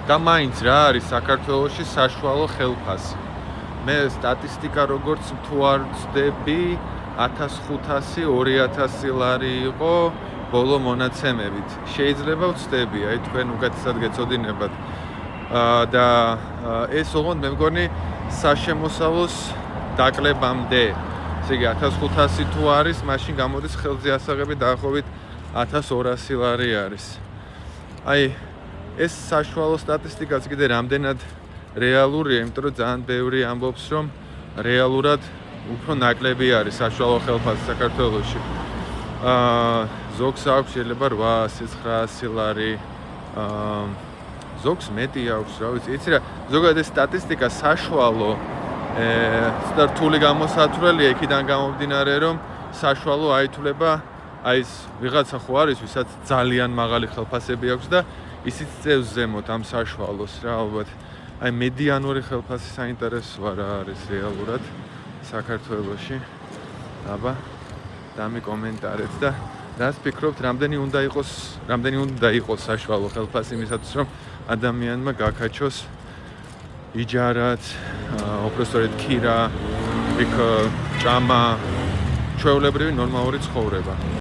და მაინც რა არის საქართველოში საშუალო ხელფასი. მე სტატისტიკა როგორც თუ არ ვწდები 1500-2000 ლარი იყო ბოლო მონაცემებით. შეიძლება ვწდები, აი თქვენ უკეთესად გეწოდინებათ. და ეს ოღონდ მე მგონი საშემოსავლოს დაკლებამდე. ესე იგი 1500 თუ არის, მაშინ გამოდის ხელზე ასაღები დაახლოებით 1200 ლარი არის. აი ეს საშუალო სტატისტიკაც კიდე რამდენად რეალურია, იმიტომ რომ ძალიან ბევრი ამბობს, რომ რეალურად უფრო ნაკლები არის საშუალო ხელფასი საქართველოში. ზოგს აქვს შეიძლება 800-900 ლარი, ზოგს მეტი აქვს, რა ვიცი. იცი რა, ზოგადად ეს სტატისტიკა საშუალო რთული გამოსათვლელია იქიდან გამომდინარე, რომ საშუალო აითვლება აი ეს ვიღაცა ხო არის, ვისაც ძალიან მაღალი ხელფასები აქვს და ისიც წევს ზემოთ ამ საშუალოს რა ალბათ. აი მედიანური ხელფასი საინტერესოა რა არის რეალურად საქართველოში. აბა დამიკომენტარეთ და რას ფიქრობთ, რამდენი უნდა იყოს საშუალო ხელფასი იმისათვის, რომ ადამიანმა გაქაჩოს იჯარად, უბრალოდ ქირა, იქ ჭამა, ჩვეულებრივი ნორმალური ცხოვრება.